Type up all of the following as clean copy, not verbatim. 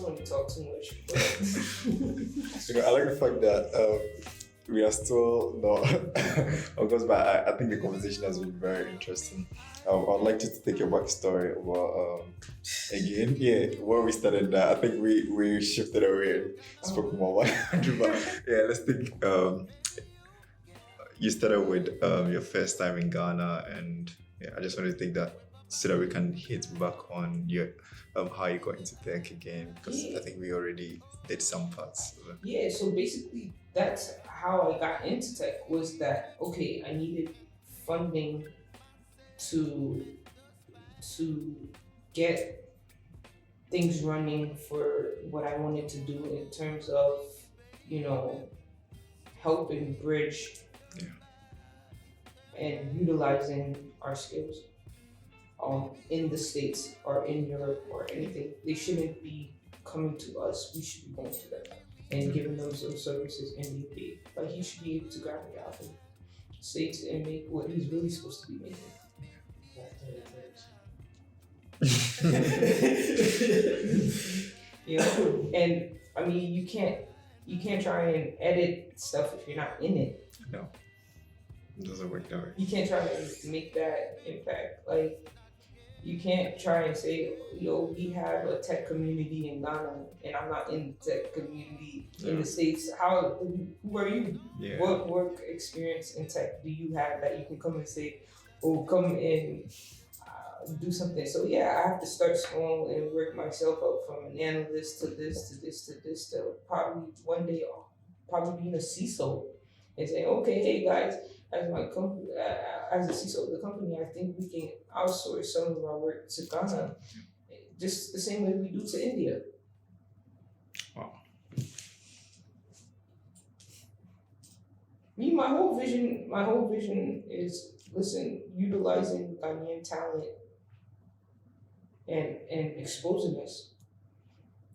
don't talk too much. I like the fact that we are still not, of course, but I think the conversation has been very interesting. I'd like you to take your backstory about, again, where we started that. I think we shifted away and spoke more about Andrew, but let's think. You started with your first time in Ghana, and I just want to take that so that we can hit back on your how you got into tech again, because I think we already did some parts. Yeah, so basically that's how I got into tech, was that, okay, I needed funding to get things running for what I wanted to do in terms of, helping bridge and utilizing our skills in the States or in Europe or anything. They shouldn't be coming to us. We should be going to them and giving them some services and being paid. Like, he should be able to grab it out of the States and make what he's really supposed to be making. And I mean, you can't try and edit stuff if you're not in it. No, it doesn't work that way. You can't try and make that impact. Like, you can't try and say, we have a tech community in Ghana and I'm not in the tech community in the States. Who are you? Yeah. What work experience in tech do you have that you can come and say, come and do something? So I have to start small and work myself up from an analyst to this, to probably one day being a CISO and saying, okay, hey guys, as my company, as a CISO of the company, I think we can outsource some of our work to Ghana, just the same way we do to India. Wow. My whole vision is, utilizing Ghanaian talent and exposing us.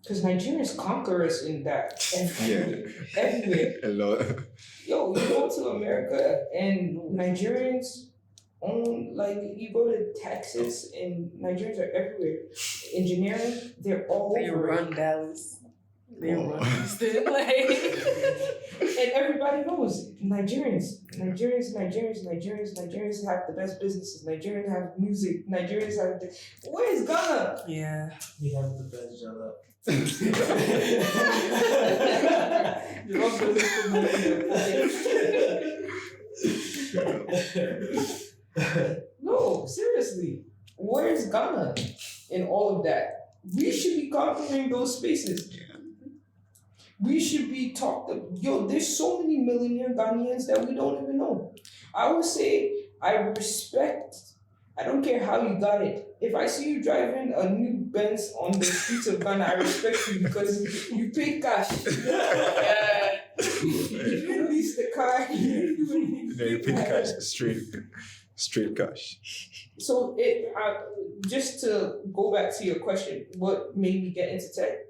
Because Nigerians conquer us in that everywhere. A lot. You go to America and Nigerians own, you go to Texas and Nigerians are everywhere. Engineering, they're all they over. Run Dallas. They run Houston. And everybody knows Nigerians have the best businesses. Nigerians have music. Nigerians have where's Ghana? Yeah. We have the best job. No, seriously. Where's Ghana in all of that? We should be conquering those spaces. We should be there's so many millionaire Ghanaians that we don't even know. I would say I don't care how you got it. If I see you driving a new Benz on the streets of Ghana, I respect you because you paid cash. You didn't lease the car. You paid cash, straight cash. So just to go back to your question, what made me get into tech?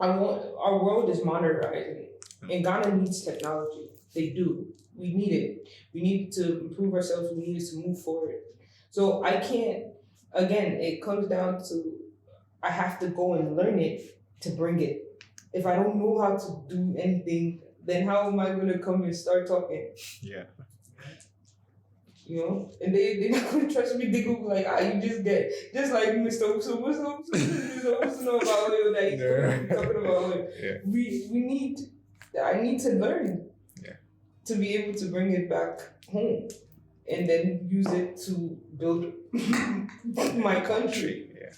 Our world is modernizing, and Ghana needs technology. They do. We need it. We need to improve ourselves. We need to move forward. So I can't. Again, it comes down to I have to go and learn it to bring it. If I don't know how to do anything, then how am I going to come and start talking? Yeah. And they're not going to trust me. They go like, you just like Mr. Uso know about oil that he's talking about oil. I need to learn to be able to bring it back home and then use it to build my country. Yeah.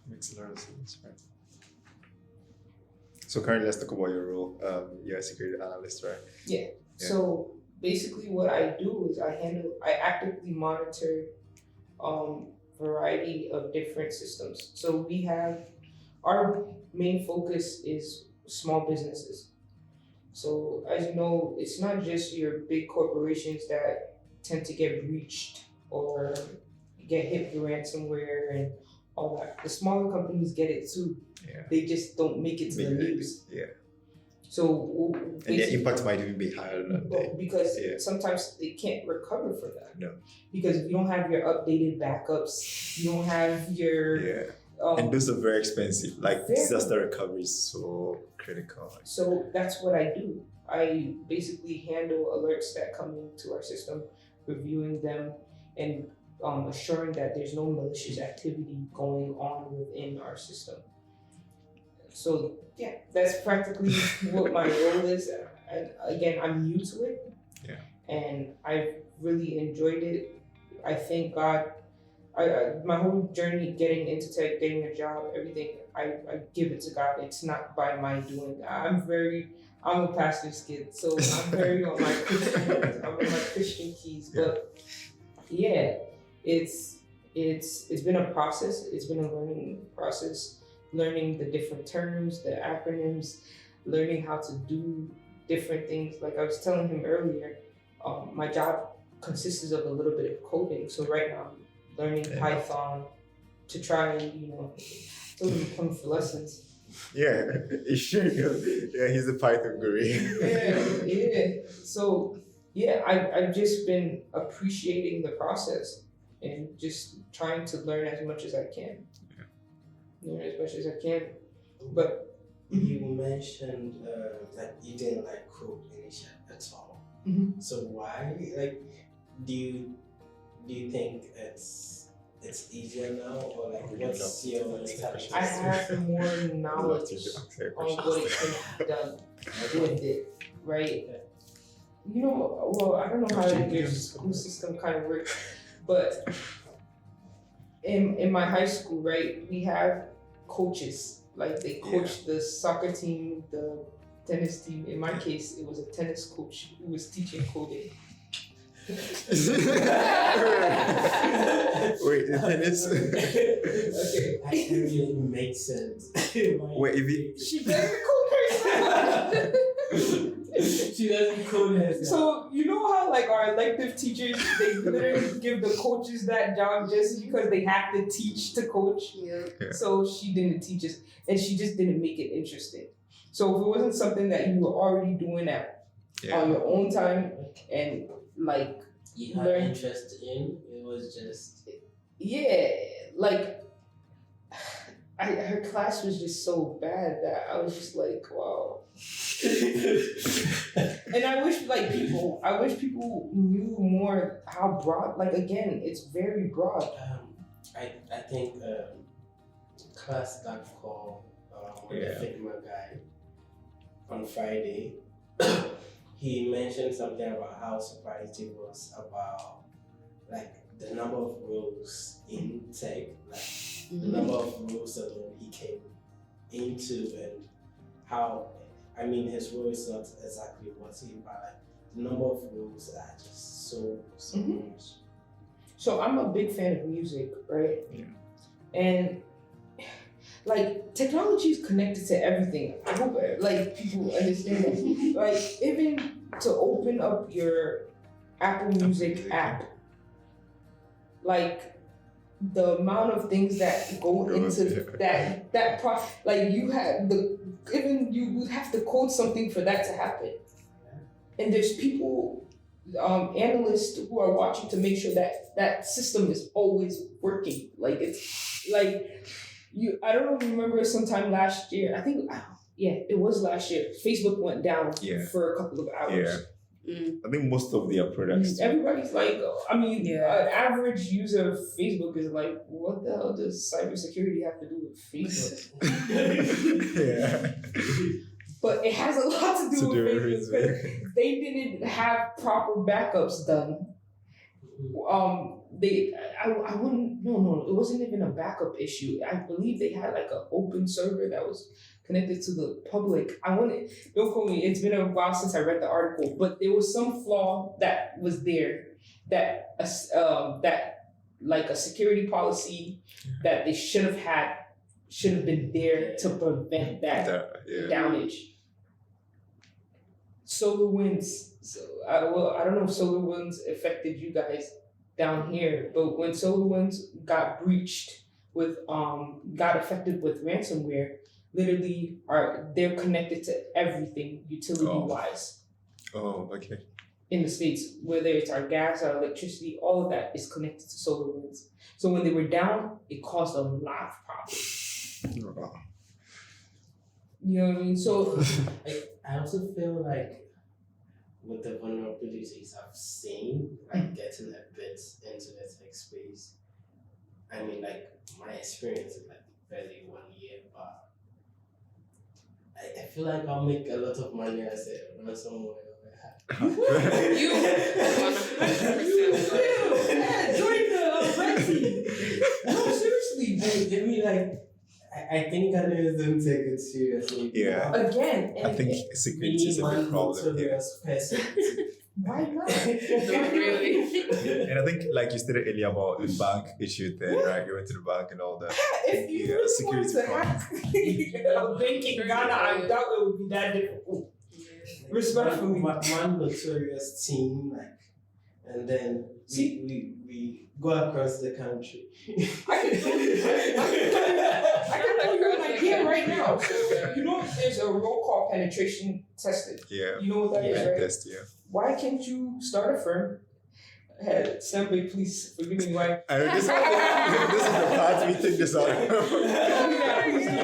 Makes a lot of sense, right? So currently, let's talk about your role. You're a security analyst, right? Yeah. So basically what I do is I actively monitor variety of different systems. So we have, our main focus is small businesses. So as you know, it's not just your big corporations that tend to get breached or get hit with ransomware and all that. The smaller companies get it too. Yeah. They just don't make it to the news. Yeah. So And the basically, impact might even be higher than that. because Yeah. sometimes they can't recover from that. No. Because if you don't have your updated backups, you don't have your Yeah. And those are very expensive. Like Very. disaster recovery is so critical. So that's what I do. I basically handle alerts that come into our system, reviewing them, and assuring that there's no malicious activity going on within our system. So yeah, that's practically what my role is. And again, I'm new to it. Yeah. And I've really enjoyed it. I thank God. I my whole journey getting into tech, getting a job, everything, I give it to God. It's not by my doing. I'm a pastor's kid, so I'm very on my Christian, I'm on my Christian keys. But yeah, it's been a process. It's been a learning process, learning the different terms, the acronyms, learning how to do different things. Like I was telling him earlier, my job consists of a little bit of coding. So right now I'm learning Python to try and, still come for lessons. Yeah, it sure goes. Yeah, he's a Python guru. Yeah. So yeah, I've just been appreciating the process and just trying to learn as much as I can. Learn as much as I can. But You mentioned that you didn't like code initially at all. Mhm. So why? Like, do you think it's easier now, or like what's your mentality? I have more knowledge on what it can be done with it, right? Well, I don't know how your school system kind of works, but in my high school, right, we have coaches. Like they coach the soccer team, the tennis team. In my case, it was a tennis coach who was teaching coding. Wait, the tennis? Okay. I can't really make sense. Wait, if She doesn't code herself. She doesn't code herself. So you know how like our elective teachers, they literally give the coaches that job just because they have to teach to coach. Yeah. So she didn't teach us, and she just didn't make it interesting. So if it wasn't something that you were already doing on your own time and like You had learn- interest in, it was just like her class was just so bad that I was just like, wow. And I wish people knew more how broad, like again, it's very broad. I think class that call with the Figma guy on Friday, he mentioned something about how surprised he was about like the number of roles in tech, like the number of roles alone he came into, and how, I mean, his role is not exactly what he, but like the number of roles are just so much. So I'm a big fan of music, right? Yeah. And like technology is connected to everything. I hope like people understand that. Like even to open up your Apple Music app, like the amount of things that go into that like you would have to code something for that to happen. And there's people, analysts who are watching to make sure that system is always working. Like it's like I don't know if you remember sometime last year. I think it was last year. Facebook went down for a couple of hours. Yeah. I think most of their products. Everybody's like, an average user of Facebook is like, what the hell does cybersecurity have to do with Facebook? But it has a lot to do with Facebook because they didn't have proper backups done. It wasn't even a backup issue. I believe they had like an open server that was connected to the public. Don't quote me, it's been a while since I read the article, but there was some flaw that was there that like a security policy that they should have been there to prevent that damage. SolarWinds. So I don't know if SolarWinds affected you guys down here, but when SolarWinds got breached got affected with ransomware, literally they're connected to everything utility wise Oh, okay. in the States, whether it's our gas, our electricity, all of that is connected to solar winds. So when they were down, it caused a lot of problems. Wow. You know what I mean? So I also feel like with the vulnerabilities I've seen, like getting a bit into the tech space, I mean, like my experience is like barely 1 year, but I feel like I'll make a lot of money as a ransomware. You 100%. join the red team. No, seriously. I mean, like, I think Ghanaians don't take it seriously. Yeah. Again, I and think We security is need a big one problem here. notorious person. why not? No, really. And I think, like you stated earlier about the bank issue thing, right? You went to the bank and all that. If you Yeah, really security wanted to hack a bank in Ghana, I doubt it would be that difficult. Respectfully. One notorious team, like, and then we go across the country. I can tell you an idea right now. You know, there's a roll call penetration tested. Yeah. You know what that is, Yeah. right? Test, yeah. Why can't you start a firm? Stanley, please forgive me. Why? I know this is the part we think this out. Yeah, please do.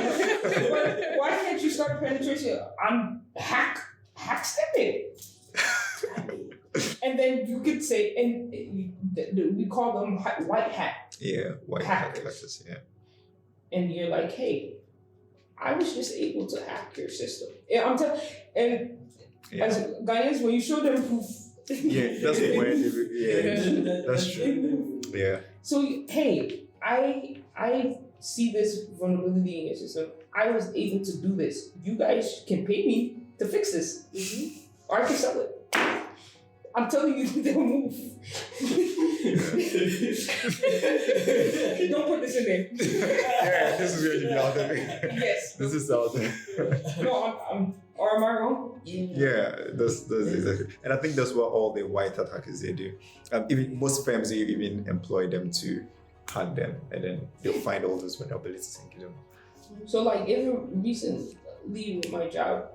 But why can't you start a penetration? I'm hack stepping. And then you could say, and we call them white hat. Yeah, white Hackers. hackers, yeah. And you're like, hey, I was just able to hack your system. Yeah, I'm telling. And Yeah. as Ghanaians, when you show them proof, Yeah, that's when that's true. Yeah. So hey, I see this vulnerability in your system. I was able to do this. You guys can pay me to fix this, or I can sell it. I'm telling you, they'll move. Don't put this in there. Yeah, this is going to be out there. Yes. This is out there. No, or am I wrong? Yeah, that's exactly. And I think that's what all the white hat hackers they do. Even most firms, you even employ them to hack them, and then they'll find all those vulnerabilities and kill them. So like even recently with my job,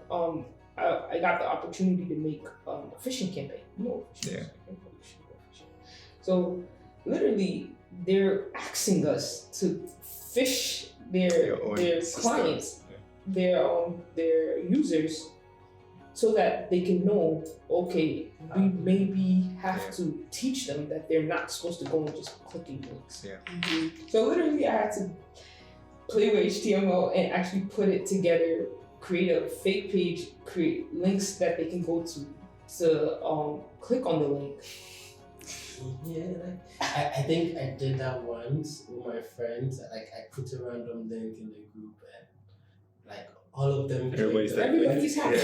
I got the opportunity to make a phishing campaign. No, Yeah. So literally, they're asking us to phish Your own their system. clients, Yeah. their users, so that they can know. Okay, we maybe have to teach them that they're not supposed to go and just clicking links. Yeah. So literally, I had to play with HTML and actually put it together, create a fake page, create links that they can go to click on the link. Yeah, like I think I did that once with my friends. Like I put a random link in the group and like all of them. Everybody's like- Everybody's happy.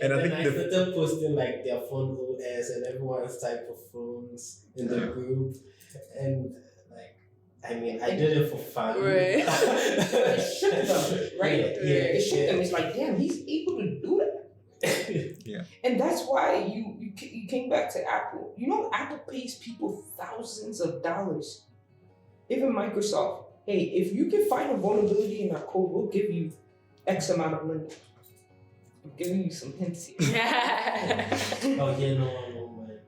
And I think I started posting like their phone OS and everyone's type of phones in the group, and like I mean I did it for fun. Right. But it shook them, right? Yeah, It shook yeah. them. It's like, damn, he's able to do that. Yeah. And that's why you came back to Apple. You know, Apple pays people thousands of dollars. Even Microsoft. Hey, if you can find a vulnerability in our code, we'll give you X amount of money. I'm giving you some hints here. Oh yeah, no, man.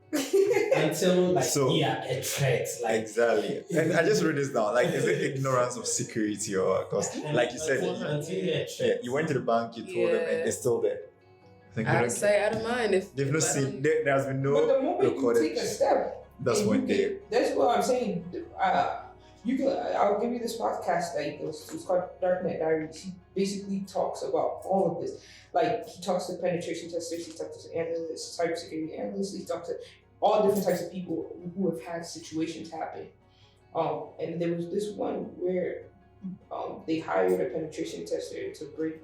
Until like a threat, like Exactly. And I just wrote this down. Like, is it ignorance of security or because, like you said, you went to the bank, you told them, and they're still there. I think I'd say out of mind if they've not if I seen. don't- There has been But no the moment you recorded. take a step, That's and when you they. get- that's what I'm saying. You can. I'll give you this podcast that he goes. It's called Darknet Diaries. He basically talks about all of this. Like he talks to penetration testers, he talks to analysts, cybersecurity analysts. He talks to all different types of people who have had situations happen. And there was this one where they hired a penetration tester to break.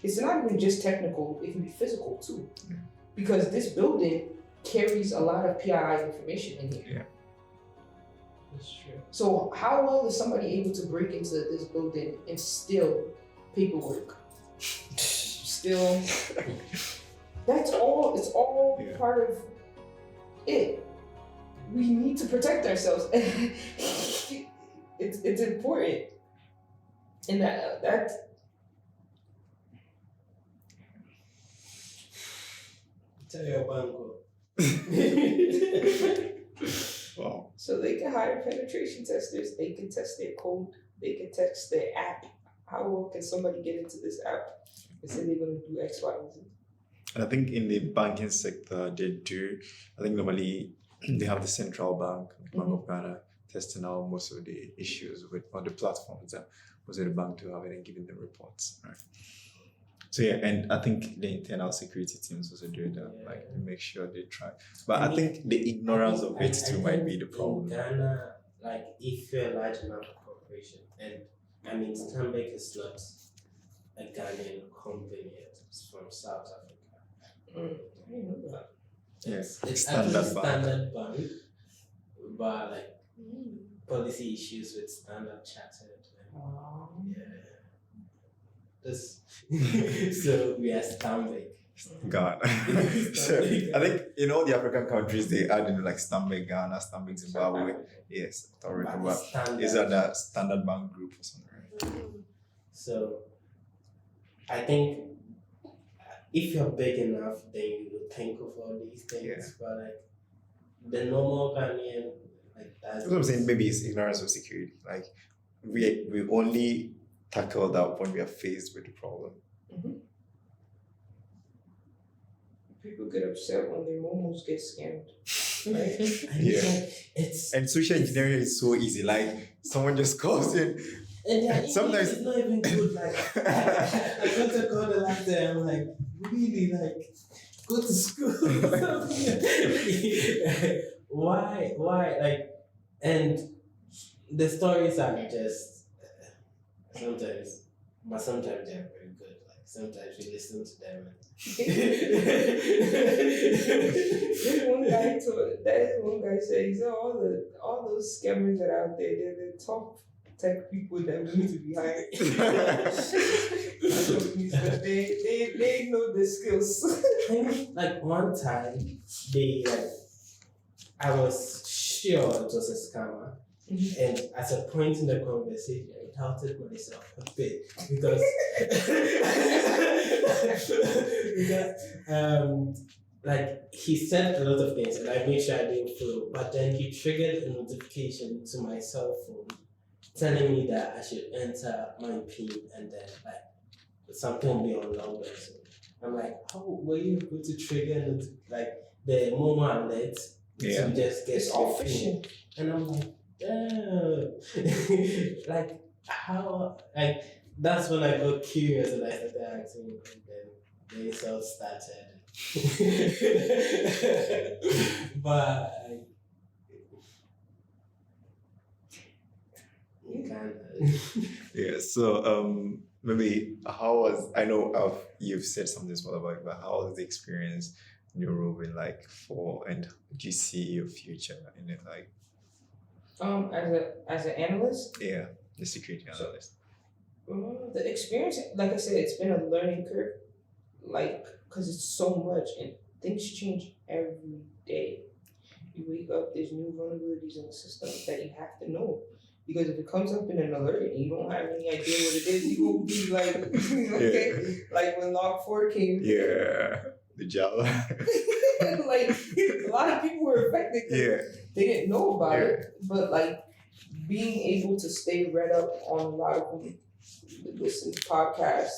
It's not even just technical; it can be physical too, because this building carries a lot of PII information in here. Yeah. That's true. So how well is somebody able to break into this building and steal paperwork? Still, that's all. It's all Yeah. part of it. We need to protect ourselves. It's important. And that Tell your banco. Wow. so they can hire penetration testers. They can test their code. They can test their app. How well can somebody get into this app and say they're going to do X, Y, and Z? And I think in the banking sector, they do. I think normally they have the central bank, Bank of Ghana, testing out most of the issues with on the platforms that most of the bank do have and then giving them reports. Right. So yeah, and I think the internal security teams also do that, like to make sure they try. But I think the ignorance of it too might be the problem. In Ghana, like if you're a large enough corporation, and I mean Stanbic is not a Ghanaian company, it's from South Africa. I didn't know that. Yes, It's Standard actually Bank. Standard Bank, but like policy issues with Standard Chartered. Yeah. This so we are Stanbic. Ghana. So I think in all the African countries they add in like Stanbic Ghana, Stanbic Zimbabwe. Yes, South Africa, but is that the Standard Bank group or something? Right? So I think if you're big enough, then you will think of all these things. Yeah. But like the normal Ghanaian, like That's what I'm saying. Maybe it's ignorance of security. Like we only tackle that when we are faced with the problem. People get upset when their momos get scammed. Right? Yeah. It's And social engineering is so easy. Like someone just calls in. and yeah, Sometimes- it's not even good. Like I got to call the last day. I'm like, really, like go to school. Why? Like, and the stories are just sometimes, but sometimes they're very good. Like sometimes you listen to them. There's one guy said, he said all those scammers that are out there, they're the top tech people that we need to be hired. They know the skills. Like one time, I was sure it was a scammer. And at a point in the conversation, I doubted myself a bit because like he said a lot of things and I made sure I didn't follow, but then he triggered a notification to my cell phone telling me that I should enter my PIN and then like something will be unlocked or so. I'm like, how were you able to trigger like the Momo alert Yeah. to just get It's all your PIN? phishing. And I'm like, damn. Like how like that's when I got curious and I started asking and then the insult started. But you can't. Yeah. So maybe how was I know you've said something small about it, but how was the experience in your role been like for and do you see your future in it like As an analyst, yeah, the security analyst. the experience, like I said, it's been a learning curve, like, because it's so much and things change every day. You wake up, there's new vulnerabilities in the system that you have to know. Because if it comes up in an alert and you don't have any idea what it is, you will be like, okay, like when Log4 came, Yeah. The Java. like a lot of people were affected because Yeah. they didn't know about Yeah. it, but like being able to stay read up on a lot of them, listen to podcasts,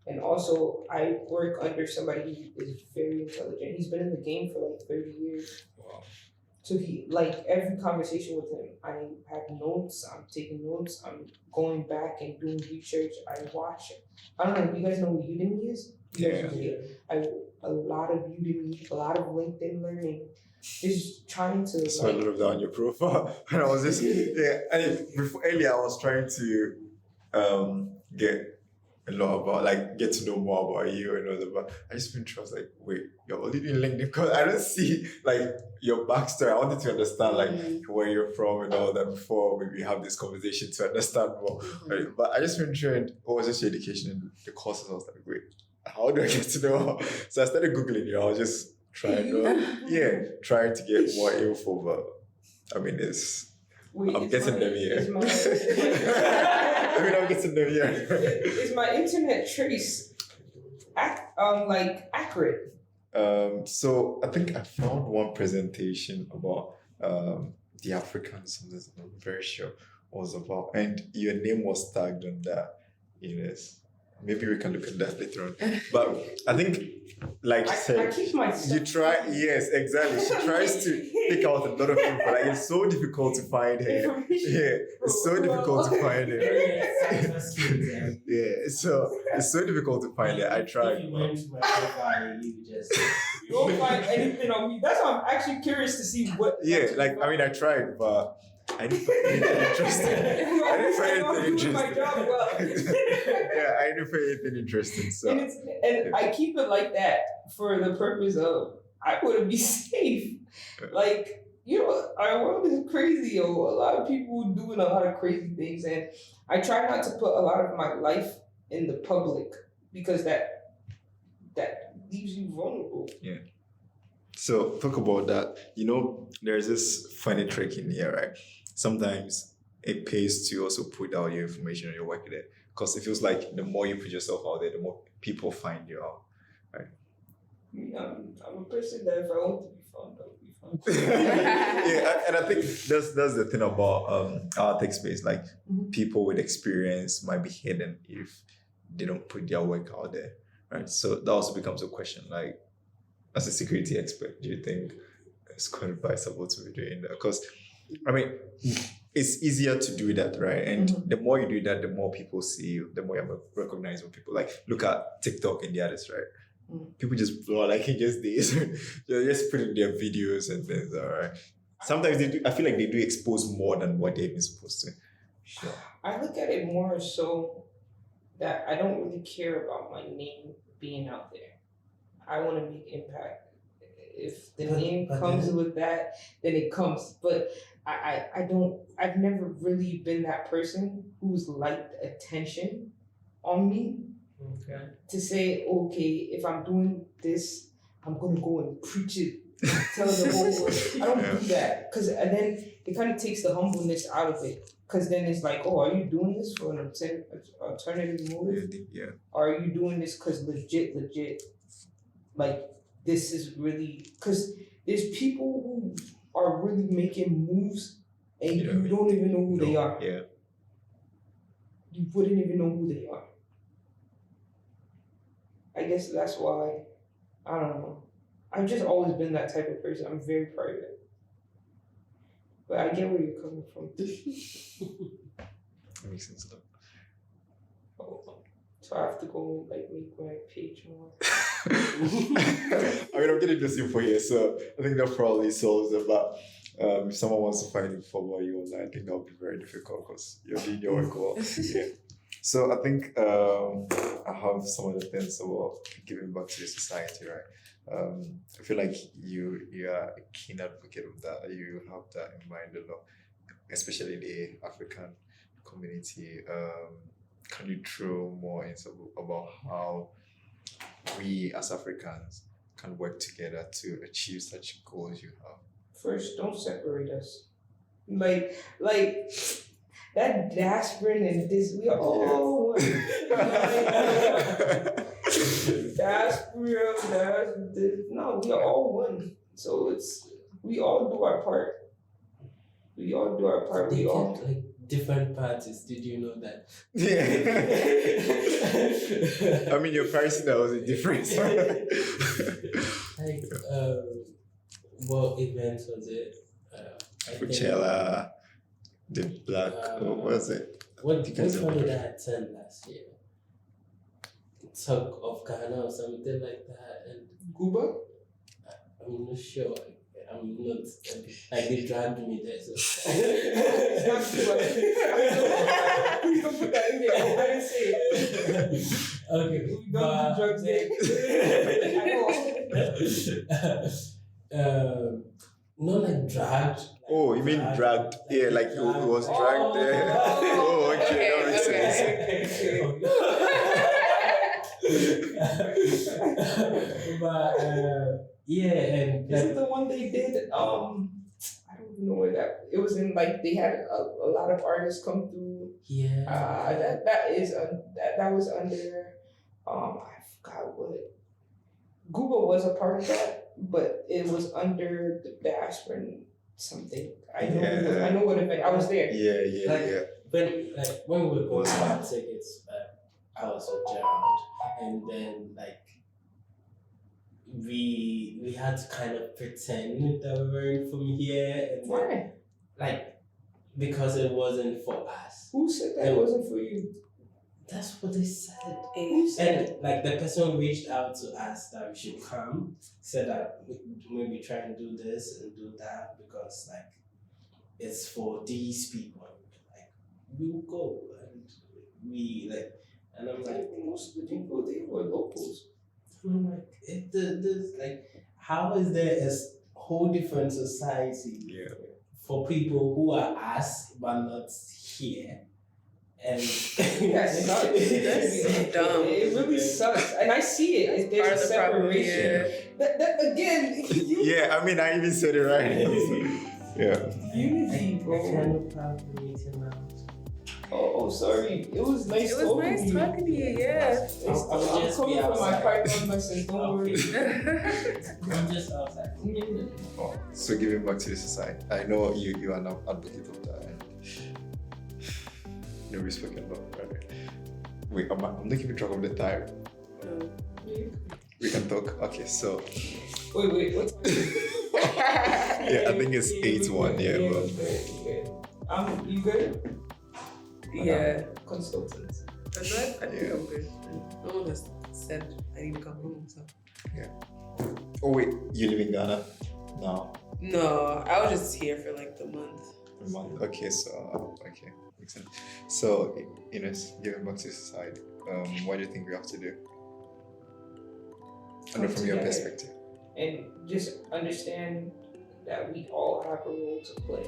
and also I work under somebody who is very intelligent. He's been in the game for like 30 years. Wow. So he, like every conversation with him, I have notes, I'm taking notes, I'm going back and doing research, I watch it. I don't know if you guys know what Udemy is? You guys use it? A lot of Udemy, a lot of LinkedIn learning, just trying to So I wrote down your profile and I was just before earlier I was trying to get a lot about like get to know more about you and all that, but I just went through, I was like, wait, you're only doing LinkedIn because I don't see like your backstory. I wanted to understand like where you're from and all that before maybe have this conversation to understand more. Right? But I just went through and what was just your education and the courses. I was like, wait, how do I get to know? So I started Googling you. I was just trying to get more info, but I mean it's Wait, I'm is getting my- them here. is my- I mean, I'm getting them here. Is my internet trace accurate? So I think I found one presentation about the African something. I'm not very sure what it was about, and your name was tagged on that. Yes, maybe we can look at that later on. But I think, like you I said, keep my you try. Yes, exactly. She tries to pick out a lot of info. Like it's so difficult to find her. information. Yeah, it's so difficult to find her. Yeah, so it's so difficult to find it. I tried. If you went to my profile, you just. You won't find anything on me. That's why I'm actually curious to see what. Yeah, like I mean, I tried, but I didn't find anything interesting. I didn't find anything doing my job well. Yeah, I didn't find anything interesting. So And I keep it like that for the purpose of I want to be safe. Like, you know, our world is crazy. A lot of people doing a lot of crazy things, and I try not to put a lot of my life in the public because that leaves you vulnerable. So talk about that. You know, there's this funny trick in here, right? Sometimes it pays to also put out your information on your work there. Because it feels like the more you put yourself out there, the more people find you out. I'm a person that if I want to be found, I'll be found. Yeah, and I think that's the thing about our tech space. Like Mhm. people with experience might be hidden if they don't put their work out there. Right. So that also becomes a question. Like, as a security expert, do you think it's quite advisable to be doing that? Because I mean, it's easier to do that, right? And the more you do that, the more people see you, the more you're recognizable people. Like, look at TikTok and the others, right? People just blow like in just days. They're just putting their videos and things, all right? Sometimes they do, I feel like they do expose more than what they've been supposed to. Sure. I look at it more so that I don't really care about my name being out there. I want to make impact. If the name comes with that, then it comes. But I've never really been that person who's liked attention on me. Okay. To say, okay, if I'm doing this, I'm gonna go and preach it, tell the whole world. I don't do that, cause and then it kind of takes the humbleness out of it. Cause then it's like, oh, are you doing this for an alternative motive? Yeah. Or are you doing this cause legit, like this is really? Cause there's people who are really making moves, and you don't even know who they are. Yeah. You wouldn't even know who they are. I guess that's why, I don't know. I've just always been that type of person. I'm very private. But I get where you're coming from. That makes sense. Oh, so I have to go like make my page more. I mean, I'm getting this info here, so I think that probably solves it. But if someone wants to find info about you online, I think that would be very difficult because you're doing your work well. Yeah. So I think I have some of the things about giving back to the society, right? I feel like you are a keen advocate of that. You have that in mind a lot, especially the African community. Can you throw more info about how we as Africans can work together to achieve such goals you have? First, don't separate us. Like that diaspora and this, we are all one. Diaspora, no, we are all one. So we all do our part. We all do our part. They We all. get like different parties. Did you know that? Yeah. I mean, your pricing that was a difference. Like, what event was it? I think- Coachella, the Black, what was it? What You guys one are- did I attend last year? Talk of Ghana or something like that, and Cuba? I'm not sure. I'm not like they dragged me there. So. It's not Cuba. Please don't put that in there. I didn't say it. Okay, We don't do drugs there. Not like dragged. Oh, you mean dragged? Yeah, like it was dragged there. Oh, okay, that makes sense. But yeah, and Is it the one they did? I don't even know where that. It was in like they had a lot of artists come through. Yeah. That was under. I forgot what. Google was a part of that, but it was under the aspirin something. I know what event. I was there. Yeah. When we were going to buy tickets, I was with Gerald, and then like we had to kind of pretend that we weren't from here, and Why? like because it wasn't for us. Who said that it wasn't for you? That's what they said. Who said And like the person who reached out to us that we should come said that we maybe try and do this and do that because like it's for these people. Like we'll go and we like, and I'm like, most of the people they were locals. I'm like, like how is there a whole different society for people who are us but not here? And That sucks. That's dumb. It really sucks, and I see it. Part There's of a the problem, separation. That again. Yeah, I mean, I even said it right. Unity, I bro. kind of proud to meet him now. Oh, sorry. It was nice It was talking nice to you. talking to you, yeah. I'll I'm just coming be from my outside. pipeline message. Don't worry. I'm just outside. So giving back to the society. I know you are an advocate of that. And no spoken about, right? Wait, I'm not keeping track of the time. We can talk. Okay, so Wait, what's yeah, I think it's 8-1. Yeah, but you good? Yeah. Consultant. I think I'm good. No one has said I need to come home, so. oh wait, you live in Ghana now? No, I was just here for like the month. A month. Okay, so okay, makes sense. So Ines, giving back to society. What do you think we have to do? I know from your perspective. And just understand that we all have a role to play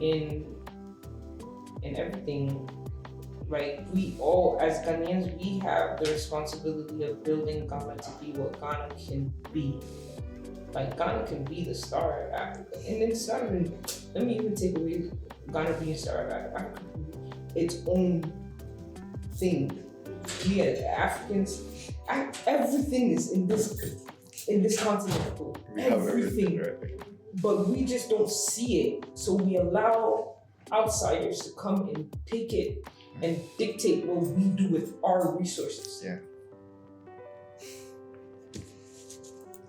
in everything. Like we all, as Ghanaians, we have the responsibility of building Ghana to be what Ghana can be. Like Ghana can be the star of Africa, and it's not even. Let me even take away Ghana being a star of Africa. Its own thing. We as Africans, everything is in this continent. Bro. We have everything, right? But we just don't see it. So we allow outsiders to come and take it and dictate what we do with our resources. Yeah.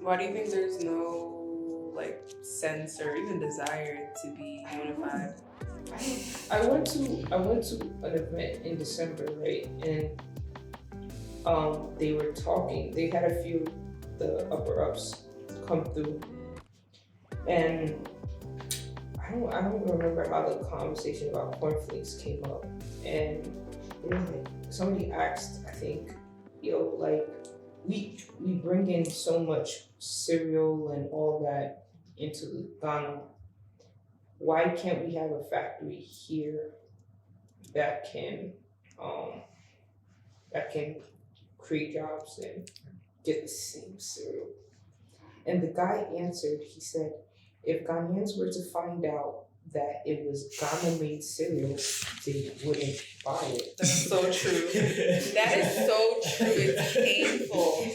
Why do you think there's no like sense or even desire to be unified? I went to an event in December, right? And they were talking. They had a few the upper ups come through, and I don't remember how the conversation about cornflakes came up. And it was like somebody asked, I think, like we bring in so much cereal and all that into Ghana. Why can't we have a factory here that can create jobs and get the same cereal? And the guy answered, he said, if Ghanaians were to find out that it was Ghana-made cereal, they wouldn't buy it. That's so true. That is so true. It's painful.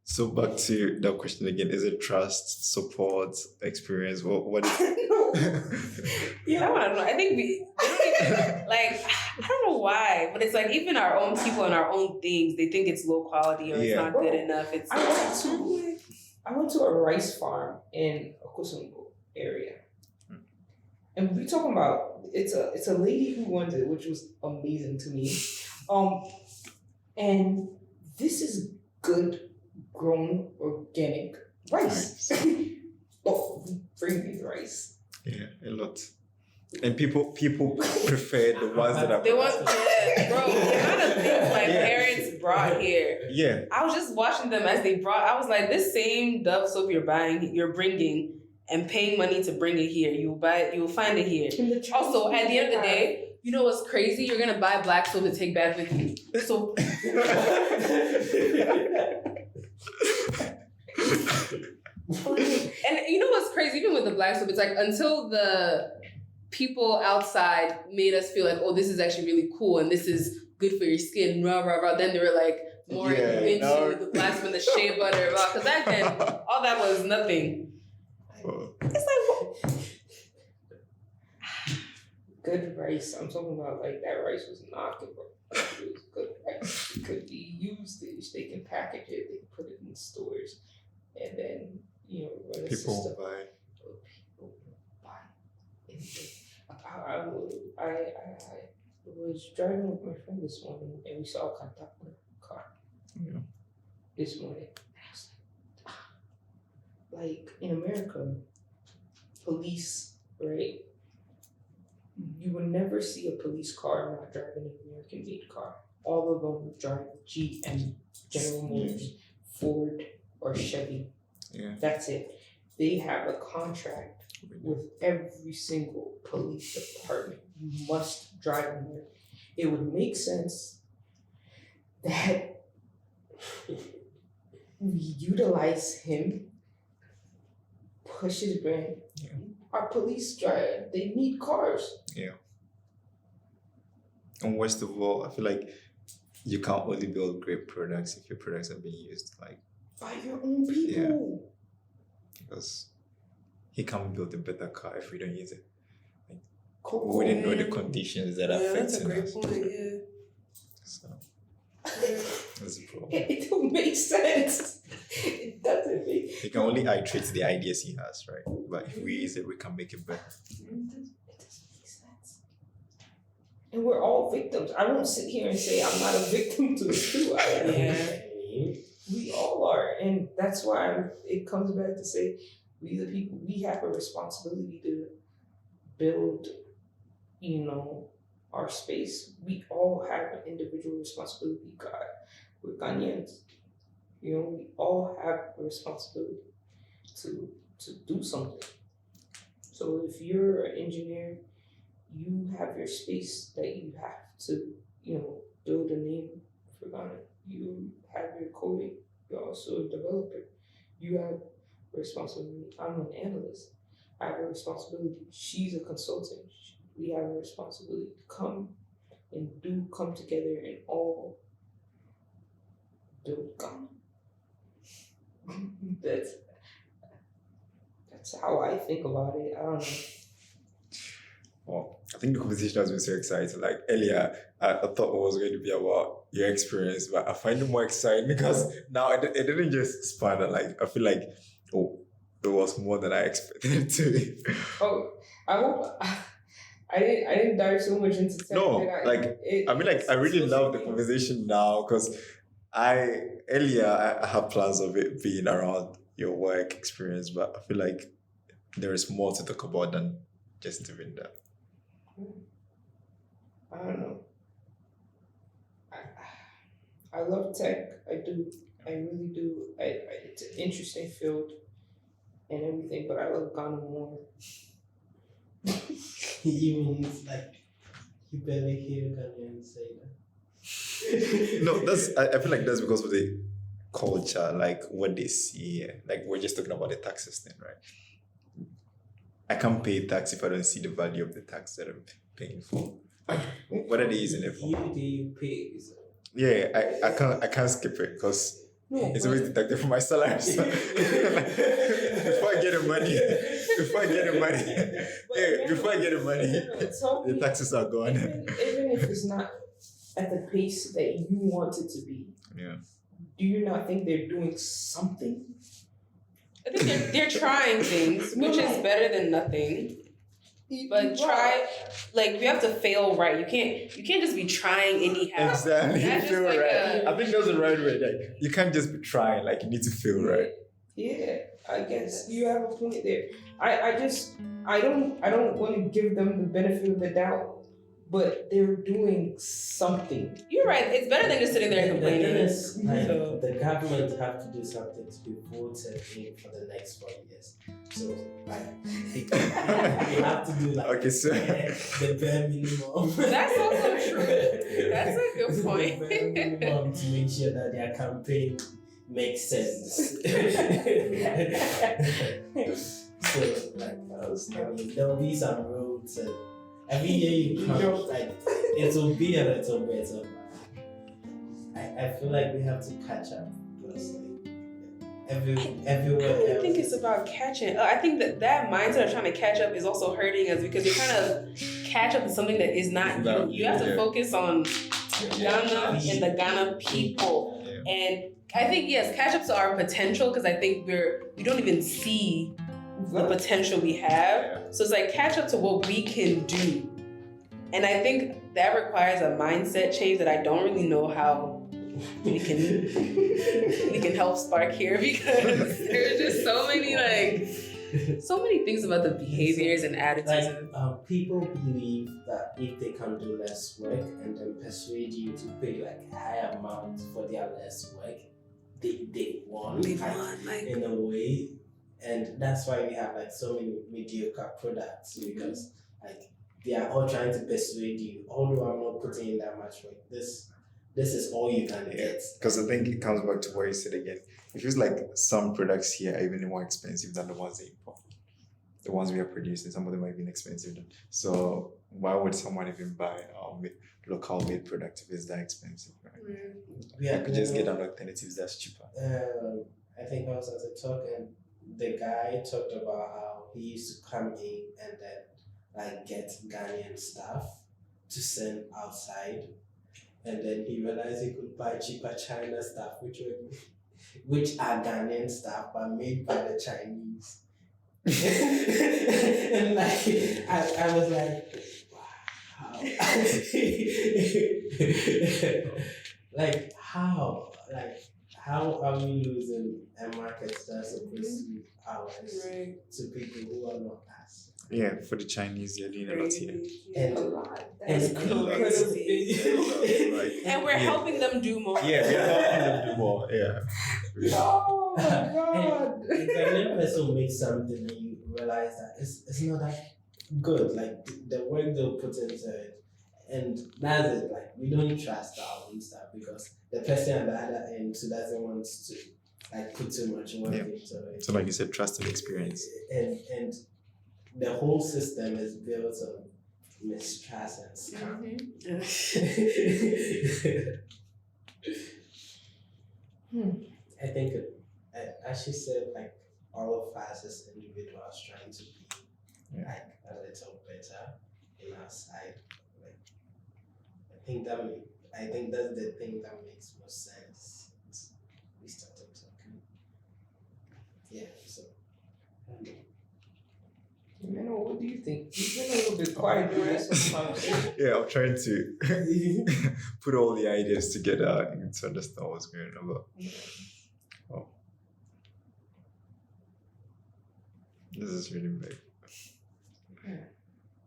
So back to that question again: is it trust, support, experience? What is Yeah, I don't know. I think we don't even, like, I don't know why, but it's like even our own people and our own things, they think it's low quality or it's not good enough. It's I went to a rice farm in Okosungo area. And we're talking about it's a lady who runs it, which was amazing to me. And this is good grown organic rice. Oh, we bring me rice. Yeah, a lot. And people prefer the ones that are. they want, yeah, bro. The amount of things my parents brought here. Yeah. I was just watching them as they brought. I was like, this same Dove soap you're bringing, and paying money to bring it here. You will find it here. Also, at the end of the day, you know what's crazy? You're gonna buy black soap to take back with you. So. And you know what's crazy? Even with the black stuff, it's like until the people outside made us feel like, oh, this is actually really cool and this is good for your skin, rah, rah, rah. Then they were like more into the black stuff and the shea butter, because back then, all that was nothing. It's like, good rice. I'm talking about like that rice was not good. It was good rice. It could be used. They can package it. They can put it in stores, and then run a People system. buy. People buy anything. I was driving with my friend this morning, and we saw a contact with a car. Yeah. This morning, and I was like in America, police, right? You would never see a police car not driving an American-made car. All of them drive GM, General Motors, Ford, or Chevy. Yeah. That's it. They have a contract with every single police department. You must drive American. It would make sense that we utilize him, push his brand. Yeah. Our police drive, they need cars. Yeah. And worst of all, I feel like you can't only build great products if your products are being used by your own people. Yeah. Because he can't build a better car if we don't use it. We Cool. wouldn't know the conditions that affect that's a us. great point, yeah. So that's the problem. It don't make sense. It doesn't make He can only iterate the ideas he has, right? But if we use it, we can make it better. It doesn't make sense. And we're all victims. I won't sit here and say I'm not a victim to it too. We all are. And that's why it comes back to say we the people, we have a responsibility to build, our space. We all have an individual responsibility. God, we're Ghanaians. We all have a responsibility to do something. So if you're an engineer, you have your space that you have to, build a name for Ghana. You have your coding. You're also a developer. You have a responsibility. I'm an analyst. I have a responsibility. She's a consultant. We have a responsibility to come together and all build Ghana. That's how I think about it. I don't know. Well, I think the conversation has been so exciting. Like earlier, I thought it was going to be about your experience, but I find it more exciting because now it didn't just span. Like I feel like, it was more than I expected it to be. Oh, I hope I didn't dive so much into tech. No, I really love the conversation now because I had plans of it being around your work experience, but I feel like there is more to talk about than just doing that. I don't know. I love tech. I do. I really do. It's an interesting field and everything, but I love Ghana more. Even it's like you barely hear Ghanaians say that. No, I feel like that's because of the culture, like what they see. Like we're just talking about the tax system, right? I can't pay tax if I don't see the value of the tax that I'm paying for. What are they using it for? You pay. Yeah, I can't skip it because it's always deducted from my salary. So before I get the money, the taxes are gone. Even if it's not at the pace that you want it to be, Yeah. do you not think they're doing something? I think they're trying things, which is better than nothing. But try, we have to fail right. You can't just be trying anyhow. Exactly. That's You feel just right. I think that's the right way. Like you can't just be trying. Like you need to feel right. Yeah, I guess you have a point there. I don't want to give them the benefit of the doubt, but they're doing something. You're right. It's better than just sitting there and complaining. The thing is, the government have to do something to be voted in for the next 4 years. So, they have to do Okay, so the bare minimum. That's also true. That's a good point. The bare minimum to make sure that their campaign makes sense. So like I mean, there'll be some roads and every year you come, like it will be a little better. I feel like we have to catch up because like everywhere I don't else. think it's about catching. I think that mindset of trying to catch up is also hurting us because you're trying to catch up to something that is not you. You have to focus on Ghana and the Ghana people. And I think yes, catch up to our potential because I think we don't even see the potential we have. So it's like catch up to what we can do. And I think that requires a mindset change that I don't really know how we can help spark here because there's just so many things about the behaviors and attitudes. Like people believe that if they can do less work and then persuade you to pay like higher amounts for their less work, they won like, in a way. And that's why we have like so many mediocre products because like they are all trying to persuade you, although I'm not putting in that much work. This is all you can get. Because I think it comes back to what you said again. It feels like some products here are even more expensive than the ones they import. The ones we are producing, some of them are even expensive. So why would someone even buy local made product if it's that expensive? Right? You could just get an alternative that's cheaper. I think I was at the talk and the guy talked about how he used to come in and then like get Ghanaian stuff to send outside. And then he realized he could buy cheaper China stuff, which are Ghanaian stuff but made by the Chinese. And like I was like, wow. Like how are we losing a market that's supposed to be ours to people who are not us? Yeah, for the Chinese, they're doing a lot here. And a lot. That's crazy. And we're helping them do more. Yeah, we're helping them do more. Yeah. Oh my god. And if a person makes something and you realize that it's not that good, like the work they'll put into it, and that's it. Like we don't trust our own stuff because the person at the other end who doesn't want to like put too much work into it. So like you said, trust and experience. And the whole system is built on mistrust and scam. I think as she said, like all of us as individuals trying to be like a little better in our side. Like I think that's the thing that makes most sense. We started talking. Yeah, so What do you think? You've been a little bit quiet during this conversation. Yeah, I'm trying to put all the ideas together and to understand what's going on. Oh. This is really big.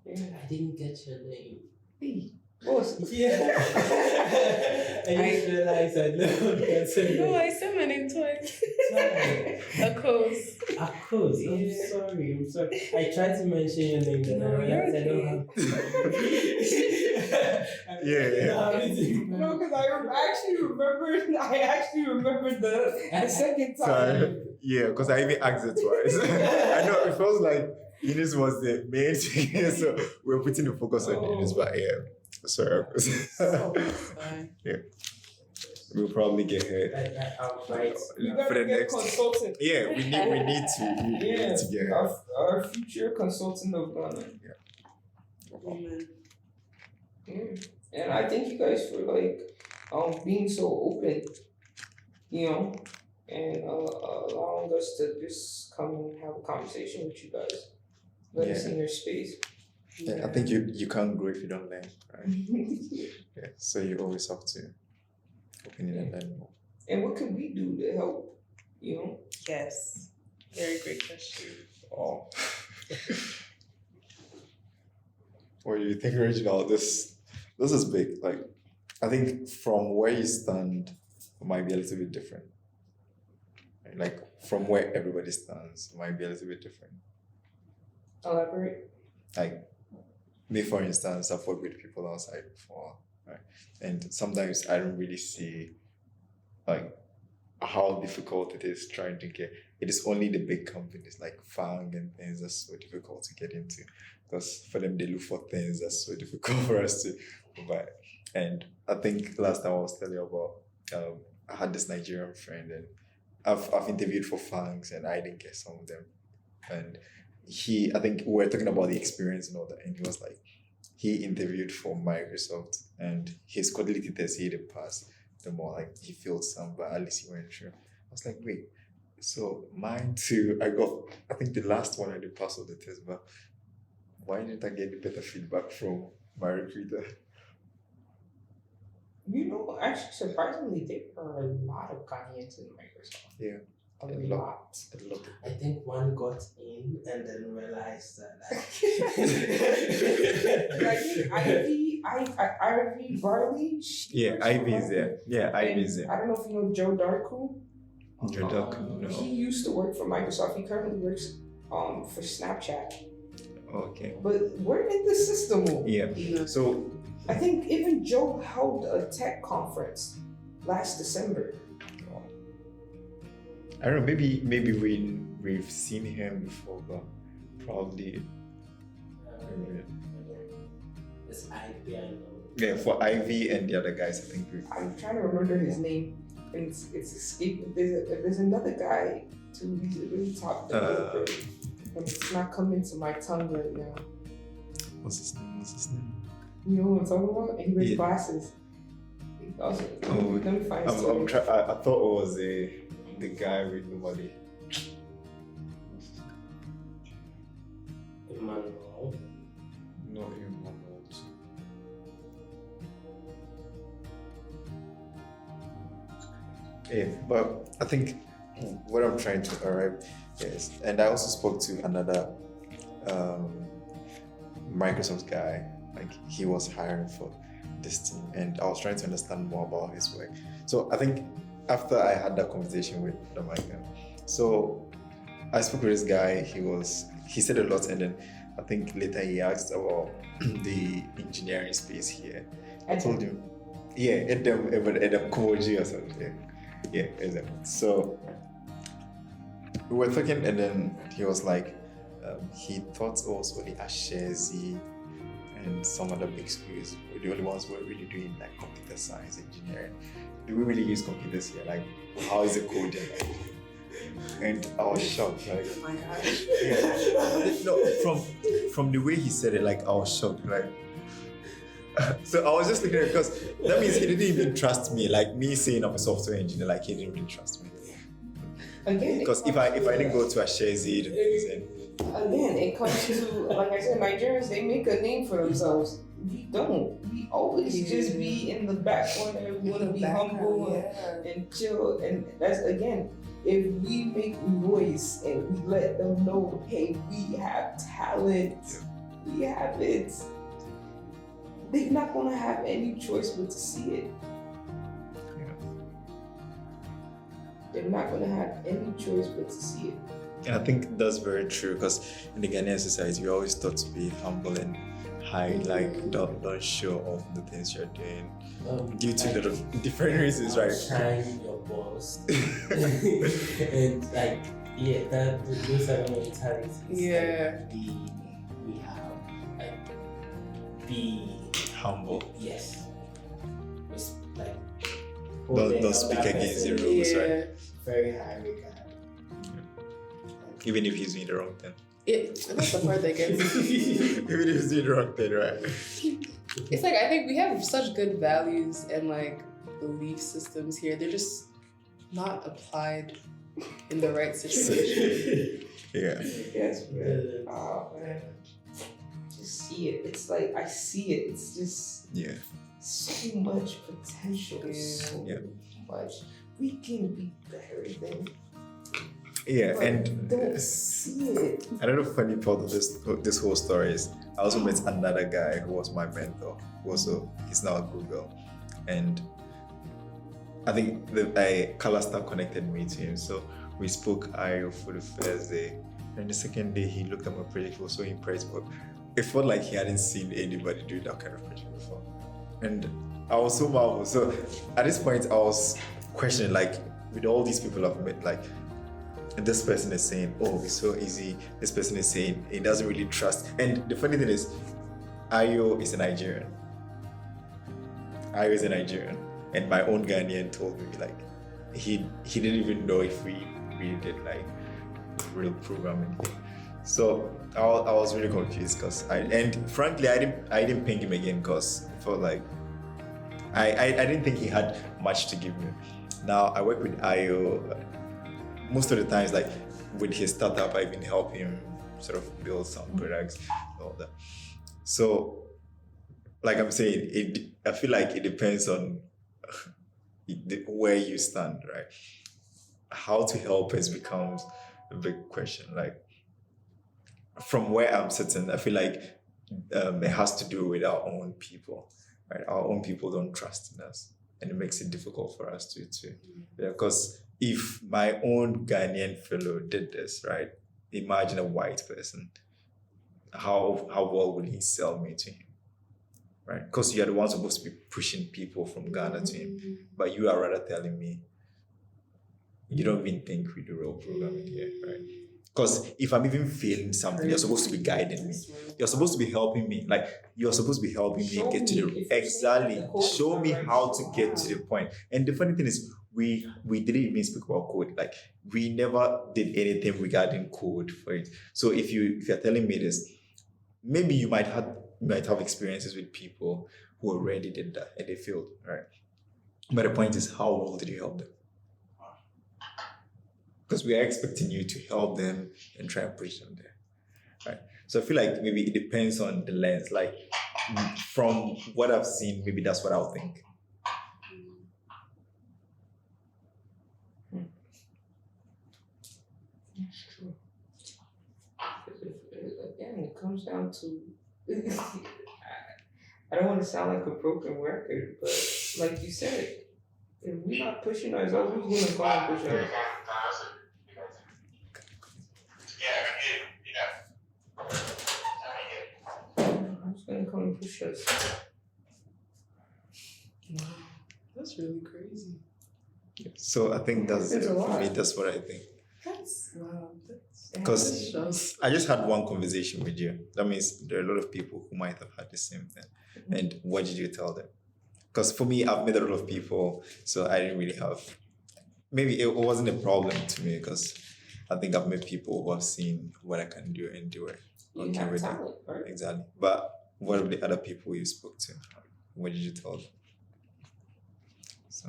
I didn't get your name. Boss. Yeah. I just realized I never got your name. No, I said my name twice. Of course. Of course. I'm sorry. I tried to mention your name, but No, I realized I don't have No, because I actually remembered the second time. Yeah, because I even asked it twice. I know it feels like Ines was the main thing, so we're putting the focus on Ines, but yeah. Sorry. Yeah. We'll probably get her For the next consultant. Yeah, we need to get her. Our future consultant of Ghana. Amen. Yeah. And I thank you guys for being so open, and allowing us to just come and have a conversation with you guys. Let us in your space. Yeah, I think you can't grow if you don't learn, right? Yeah, so you always have to open it and learn more. And what can we do to help, Yes. Very great question. Oh. What do you think, Reginald? This is big. Like, I think from where you stand, it might be a little bit different. Like, from where everybody stands, it might be a little bit different. Elaborate. Like, me, for instance, I've worked with people outside before, right? And sometimes I don't really see, like, how difficult it is trying to get. It is only the big companies like Fang and things that's so difficult to get into, because for them they look for things that's so difficult for us to provide. And I think last time I was telling you about I had this Nigerian friend, and I've interviewed for Fangs and I didn't get some of them. And I think we were talking about the experience and all that, and he was like, he interviewed for Microsoft and his quality test he didn't pass. The more like he failed some, but at least he went through. I was like, wait, so mine too. I think the last one I did pass all the test, but why didn't I get any better feedback from my recruiter? You know, actually, surprisingly, there are a lot of Ghanaians in Microsoft. Yeah. A A lot. lot. A lot. I think one got in and then realized that Ivy Barley. Yeah, Ivy's there. Yeah, Ivy's there. I don't know if you know Joe Darku. Your duck, no. He used to work for Microsoft. He currently works for Snapchat. Okay. But we're in the system. Yeah. So I think even Joe held a tech conference last December. I don't know, maybe we've seen him before, but probably it's IP, I know. yeah, for Ivy and the other guys, I think I'm trying to remember his name. And it's escaping. There's another guy too. He's a really top developer, and it's not coming to my tongue right now. What's his name? You know what I'm talking about? And he wears Yeah. glasses. He also, Oh, let me find his story. I thought it was the guy with nobody. Emmanuel. Not him, not. Yeah, but I think what I'm trying to arrive is, and I also spoke to another Microsoft guy, like he was hiring for this team, and I was trying to understand more about his work. So I think after I had that conversation with the Michael, so I spoke with this guy. He said a lot, and then I think later he asked about the engineering space here. I told him, yeah, Edem Koji or something. Yeah, exactly. So we were talking, and then he was like, he thought also the Ashezi and some other big schools were the only ones who were really doing like computer science engineering. Do we really use computers here? Like, how is it coding? And I was shocked. Like, Oh my gosh. yeah. No, from the way he said it, like I was shocked. Like, so I was just looking at it because that means he didn't even trust me. Like me saying I'm a software engineer, like he didn't really trust me. Again, Because if I didn't go to Ashezi, again, it comes to, like I said, Nigerians, they make a name for themselves. We don't. We always just be in the back corner. We want to be humble and chill. And that's, again, if we make noise and we let them know, hey, we have talent, we have it, they're not going to have any choice but to see it. They're not going to have any choice but to see it. and I think that's very true because in the Ghanaian society, you're always taught to be humble and high, like don't show off the things you're doing due to a lot of different reasons, right? Shine your balls. And like, yeah, those are the mentalities. Yeah. Like, we have, like, be Humble. yes. It's like Don't speak against the rules, right? Very high regard. Even if he's doing the wrong thing. That's the part that gets me. Even if he's doing the wrong thing, right? It's like, I think we have such good values and like belief systems here. They're just not applied in the right situation. Yeah. Yes, man. Oh, man. Just see it. It's like, I see it. It's just Yeah. so much potential. So much. We can be better than. Yeah, but and don't see it. another funny part of this whole story is I also met another guy who was my mentor. He's now at Google, and I think Kalasta connected me to him. So we spoke for the first day, and the second day he looked at my project. He was so impressed, but it felt like he hadn't seen anybody do that kind of project before, and I was so marveled. So at this point, I was questioning like, with all these people I've met, like, this person is saying, oh, it's so easy. This person is saying he doesn't really trust. And the funny thing is, Ayo is a Nigerian. And my own Ghanaian told me, like, he didn't even know if we really did like real programming. So I was really confused and frankly I didn't ping him again because I felt like I didn't think he had much to give me. Now I work with Ayo most of the times, like with his startup, I even help him sort of build some products and all that. So like I'm saying, I feel like it depends on where you stand, right? How to help us becomes a big question. Like from where I'm sitting, I feel like it has to do with our own people, right? Our own people don't trust in us, and it makes it difficult for us to because if my own Ghanaian fellow did this, right? Imagine a white person. How well would he sell me to him? Right? Because you're the one supposed to be pushing people from Ghana to him, but you are rather telling me you don't even think we do real programming here, right? Because if I'm even feeling something, you're supposed to be guiding me. You're supposed to be helping me. Like you're supposed to be helping me get to the exactly. Show me how to get to the point. And the funny thing is, we didn't even speak about code. Like we never did anything regarding code for it. So if you're telling me this, maybe you might have experiences with people who already did that and they failed, right? But the point is, how well did you help them? Because we are expecting you to help them and try and push them there, right? So I feel like maybe it depends on the lens. Like from what I've seen, maybe that's what I'll think. That's true. Again, it comes down to I don't want to sound like a broken record, but like you said, if we're not pushing ourselves, who's gonna go and push us? Who's gonna come and push us? Wow, that's really crazy. So I think that's It's a lot. for me. That's what I think. That's wow. Because I just had one conversation with you. That means there are a lot of people who might have had the same thing. And what did you tell them? Because for me, I've met a lot of people, so I didn't really have. Maybe it wasn't a problem to me because I think I've met people who have seen what I can do and do it. You have talent, right? Exactly. But what of the other people you spoke to? What did you tell them? So.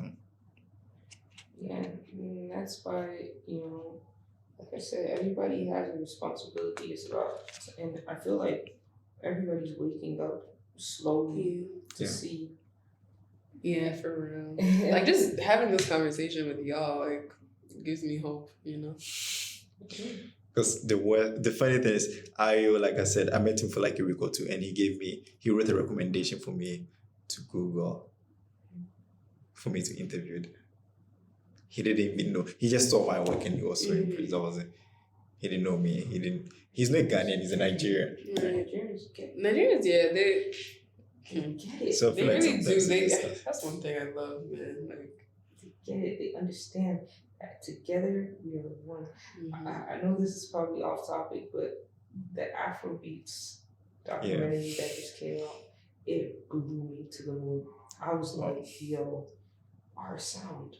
Yeah, that's why, like I said, everybody has a responsibility as well. And I feel like everybody's waking up slowly to see. Yeah, for real. Like just having this conversation with y'all, like gives me hope, Because the funny thing is, like I said, I met him for like a week or two, and he wrote a recommendation for me to Google for me to interview them. He didn't even know. He just saw my work and he was so impressed. That was it. He didn't know me. He's not Ghanaian, he's a Nigerian. Nigerians get they get it. So I feel they like really do. sometimes That's one thing I love, man. Like They get it. They understand that together we are one. I know this is probably off topic, but the Afrobeats documentary that just came out, it blew me to the moon. I was like, yo, our sound.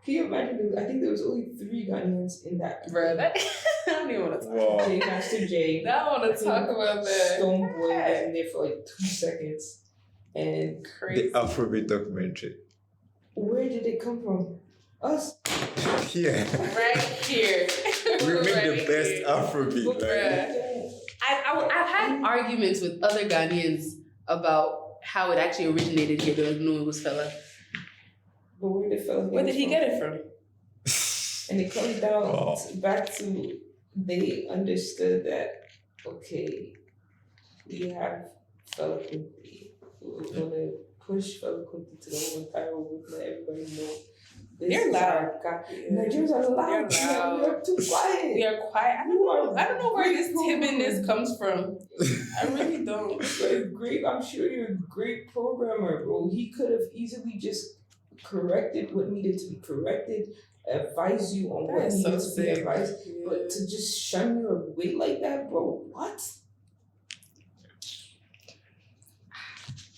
Can you imagine? I think there was only 3 Ghanaians in that. Bruh, I don't even want to talk about J Master J. I don't want to talk about that. Stone Boy was in there for like 2 seconds. And Crazy. the Afrobeat documentary. Where did it come from? Us. Yeah. Right here. We make the best Afrobeat. Bruh. I've had arguments with other Ghanaians about how it actually originated here. They knew it was fella. But where did fella Where did he get it from? And it comes down back to they understood that, okay, we have Fela Kuti. We're going to push Fela Kuti to the whole entire world, let everybody know. They're loud. Nigerians are loud. They're loud. We are too quiet. We are quiet. I don't know where this timidness comes from. I really don't. But great. I'm sure you're a great programmer, bro. He could have easily just corrected what needed to be corrected, advise you on what That is so needed to be sick. advised. But to just shun your way like that, bro, what?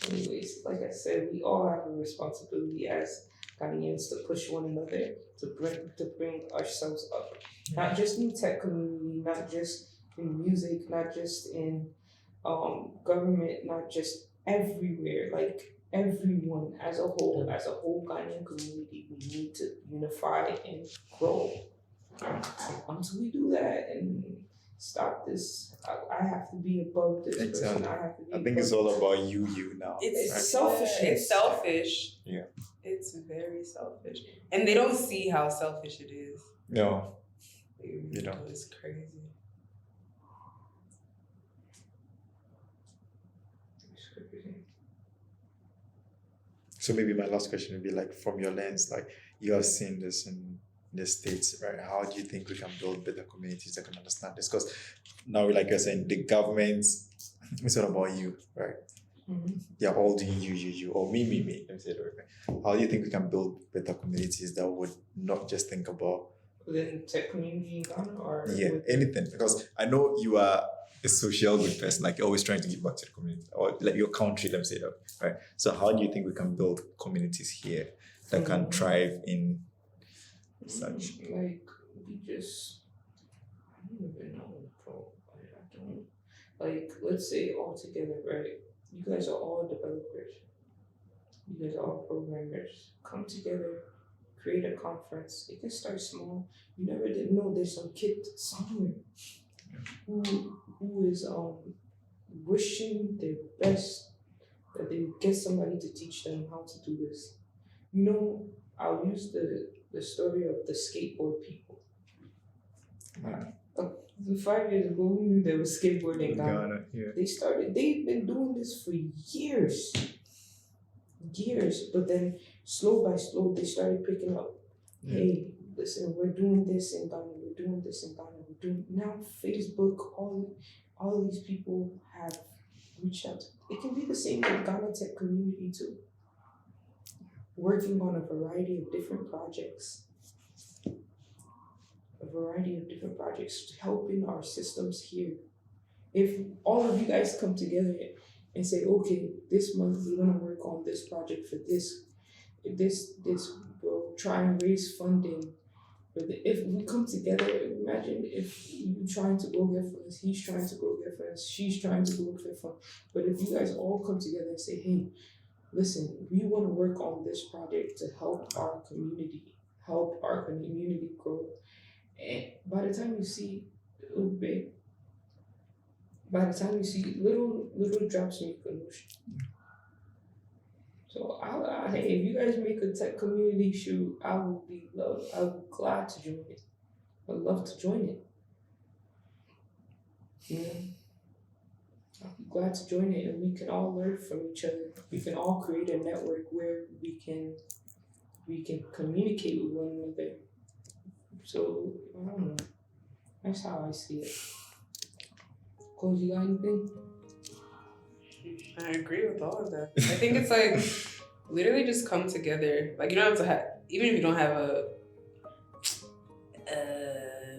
Anyways, like I said, we all have a responsibility as Ghanaians to push one another to bring ourselves up. Not just in tech community, not just in music, not just in government, not just everywhere. Like everyone as a whole Ghanaian community, we need to unify and grow. Until we do that and stop this, I have to be above this Exactly. person. I have to be. I think it's all about you now. It's selfish. It's selfish. Yeah. It's very selfish. And they don't see how selfish it is. No. You know, it's crazy. So maybe my last question would be like, from your lens, like you have seen this in the States, right? How do you think we can build better communities that can understand this? Because now, like you're saying, the government, it's all about you, right? Mm-hmm. They're all doing you, or me. Let me say it right. How do you think we can build better communities that would not just think about within tech community in Ghana or anything? Because I know you are a social good person, like you're always trying to give back to the community or like your country, let me say that, right? So how do you think we can build communities here that can thrive in such? Like we just, I don't even know, bro. I don't, like, let's say all together, right? You guys are all developers. You guys are all programmers. Come together, create a conference. It can start small. You never did know there's some kid somewhere who is wishing their best that they would get somebody to teach them how to do this. You know, I'll use the story of the skateboard people. 5 years ago, who knew there was skateboarding in Ghana? They've been doing this for years, but then slow by slow, they started picking up. Hey, listen, we're doing this in Ghana, now Facebook, all these people have reached out. It can be the same with Ghana tech community too. Working on a variety of different projects. Helping our systems here. If all of you guys come together and say, okay, this month we're gonna work on this project for this, we'll try and raise funding. But if we come together, imagine if you trying to go get funds, he's trying to go get funds, she's trying to go get funds. But if you guys all come together and say, hey, listen, we want to work on this project to help our community grow. And by the time you see little drops make an ocean. So hey, if you guys make a tech community shoot, I would be glad to join it. I'd love to join it. I'd be glad to join it, and we can all learn from each other. We can all create a network where we can communicate with one another. So I don't know. That's how I see it. Cole, you got anything? I agree with all of that. I think it's like literally just come together. Like you don't have to have, even if you don't have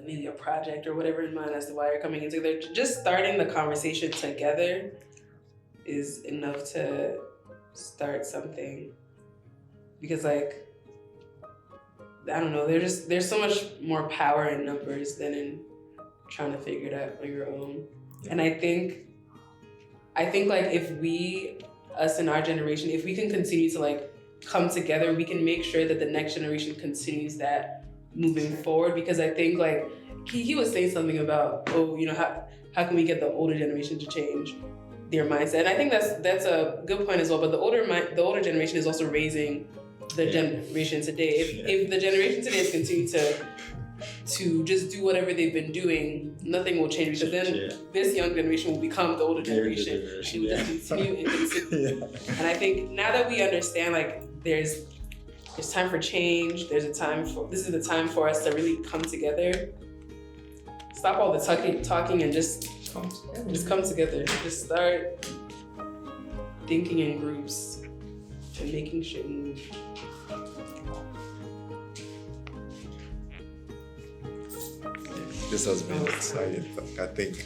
maybe a project or whatever in mind as to why you're coming in together, just starting the conversation together is enough to start something. Because like, I don't know, there's so much more power in numbers than in trying to figure it out on your own. Yeah. And I think like if us in our generation, if we can continue to like come together, we can make sure that the next generation continues that moving forward. Because I think like he was saying something about, how can we get the older generation to change their mindset? And I think that's a good point as well. But the older generation is also raising the generation today. If the generation today is continue to just do whatever they've been doing, nothing will change, because then this young generation will become the older generation. She will just continue and continue. And I think now that we understand, like there's time for change. This is the time for us to really come together. Stop all the talking and just come together. Just start thinking in groups and making shit move. This has been Exciting Talk. I think